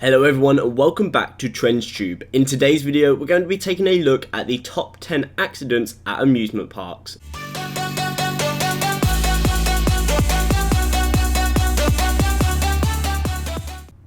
Hello everyone and welcome back to TrendsTube. In today's video we're going to be taking a look at the top 10 accidents at amusement parks.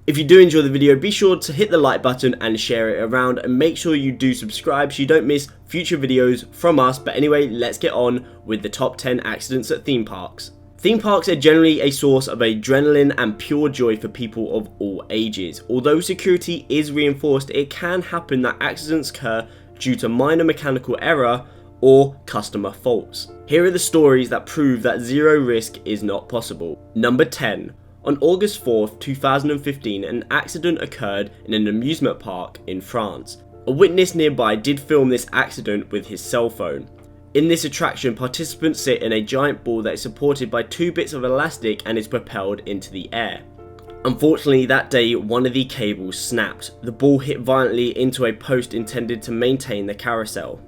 If you do enjoy the video, be sure to hit the like button and share it around, and make sure you do subscribe so you don't miss future videos from us. But anyway, let's get on with the top 10 accidents at theme parks. Theme parks are generally a source of adrenaline and pure joy for people of all ages. Although security is reinforced, it can happen that accidents occur due to minor mechanical error or customer faults. Here are the stories that prove that zero risk is not possible. Number 10. On August 4th, 2015, an accident occurred in an amusement park in France. A witness nearby did film this accident with his cell phone. In this attraction, participants sit in a giant ball that is supported by two bits of elastic and is propelled into the air. Unfortunately, that day, one of the cables snapped. The ball hit violently into a post intended to maintain the carousel.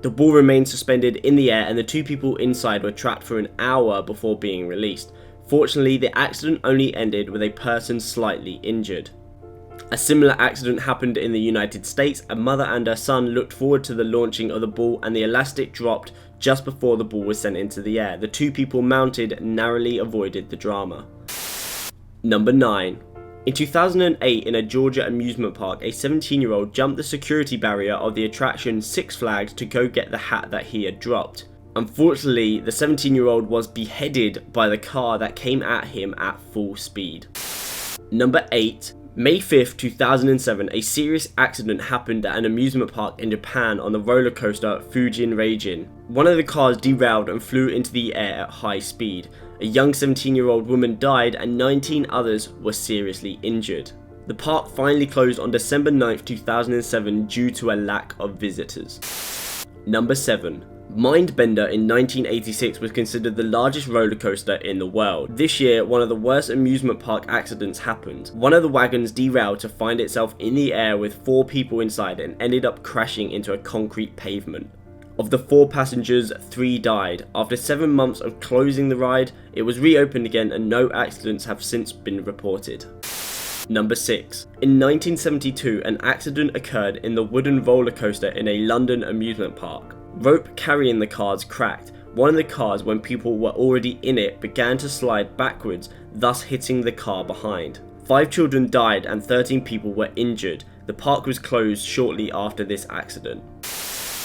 The ball remained suspended in the air and the two people inside were trapped for an hour before being released. Fortunately, the accident only ended with a person slightly injured. A similar accident happened in the United States. A mother and her son looked forward to the launching of the ball and the elastic dropped just before the ball was sent into the air. The two people mounted narrowly avoided the drama. Number 9. In 2008, in a Georgia amusement park, a 17-year-old jumped the security barrier of the attraction Six Flags to go get the hat that he had dropped. Unfortunately, the 17-year-old was beheaded by the car that came at him at full speed. Number 8. May 5th, 2007, a serious accident happened at an amusement park in Japan on the roller coaster Fujin Reijin. One of the cars derailed and flew into the air at high speed. A young 17-year-old woman died and 19 others were seriously injured. The park finally closed on December 9th, 2007 due to a lack of visitors. Number 7. Mindbender in 1986 was considered the largest roller coaster in the world. This year, one of the worst amusement park accidents happened. One of the wagons derailed to find itself in the air with 4 people inside and ended up crashing into a concrete pavement. Of the 4 passengers, 3 died. After 7 months of closing the ride, it was reopened again and no accidents have since been reported. Number 6. In 1972, an accident occurred in the wooden roller coaster in a London amusement park. Rope carrying the cars cracked. One of the cars, when people were already in it, began to slide backwards, thus hitting the car behind. 5 children died and 13 people were injured. The park was closed shortly after this accident.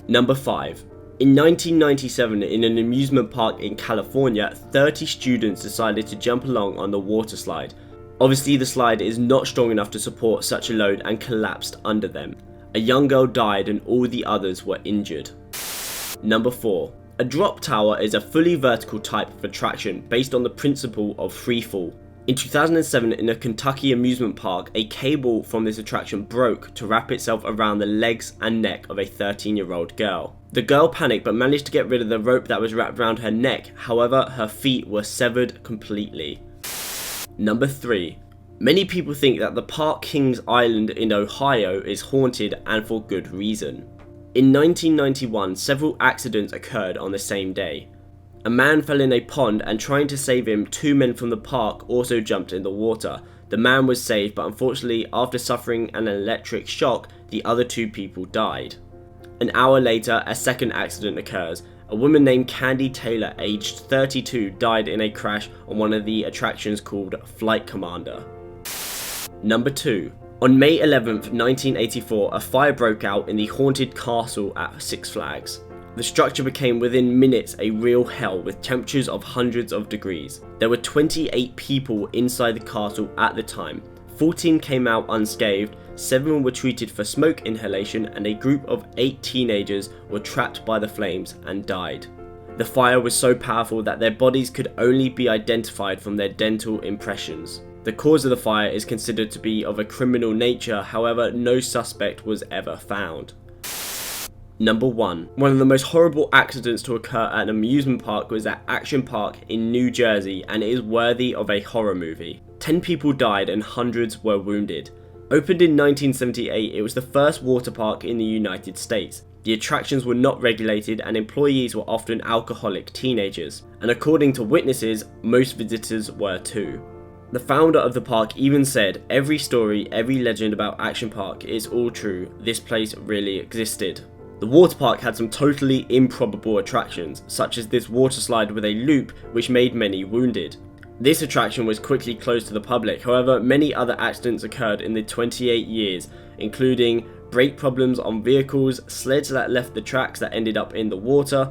Number 5. In 1997, in an amusement park in California, 30 students decided to jump along on the water slide. Obviously, the slide is not strong enough to support such a load and collapsed under them. A young girl died and all the others were injured. Number 4. A drop tower is a fully vertical type of attraction based on the principle of free fall. In 2007, in a Kentucky amusement park, a cable from this attraction broke to wrap itself around the legs and neck of a 13-year-old girl. The girl panicked but managed to get rid of the rope that was wrapped around her neck. However, her feet were severed completely. Number 3. Many people think that the Park Kings Island in Ohio is haunted, and for good reason. In 1991, several accidents occurred on the same day. A man fell in a pond and trying to save him, 2 men from the park also jumped in the water. The man was saved, but unfortunately after suffering an electric shock, the other 2 people died. An hour later, a second accident occurs. A woman named Candy Taylor, aged 32, died in a crash on one of the attractions called Flight Commander. Number 2. On May 11th, 1984, a fire broke out in the haunted castle at Six Flags. The structure became within minutes a real hell with temperatures of hundreds of degrees. There were 28 people inside the castle at the time. 14 came out unscathed, 7 were treated for smoke inhalation, and a group of 8 teenagers were trapped by the flames and died. The fire was so powerful that their bodies could only be identified from their dental impressions. The cause of the fire is considered to be of a criminal nature, however, no suspect was ever found. Number 1. One of the most horrible accidents to occur at an amusement park was at Action Park in New Jersey, and it is worthy of a horror movie. 10 people died and hundreds were wounded. Opened in 1978, it was the first water park in the United States. The attractions were not regulated and employees were often alcoholic teenagers, and according to witnesses, most visitors were too. The founder of the park even said, "Every story, every legend about Action Park is all true. This place really existed." The water park had some totally improbable attractions, such as this water slide with a loop which made many wounded. This attraction was quickly closed to the public, however many other accidents occurred in the 28 years, including brake problems on vehicles, sleds that left the tracks that ended up in the water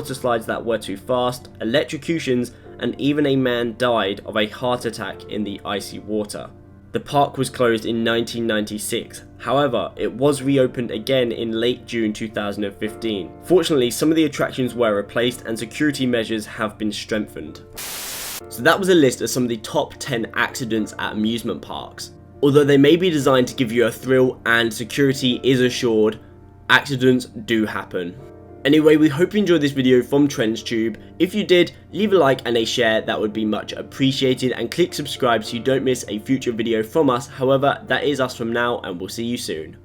slides that were too fast, electrocutions, and even a man died of a heart attack in the icy water. The park was closed in 1996, however it was reopened again in late June 2015. Fortunately, some of the attractions were replaced and security measures have been strengthened. So that was a list of some of the top 10 accidents at amusement parks. Although they may be designed to give you a thrill and security is assured, accidents do happen. Anyway, we hope you enjoyed this video from TrendsTube. If you did, leave a like and a share, that would be much appreciated, and click subscribe so you don't miss a future video from us. However, that is us from now, and we'll see you soon.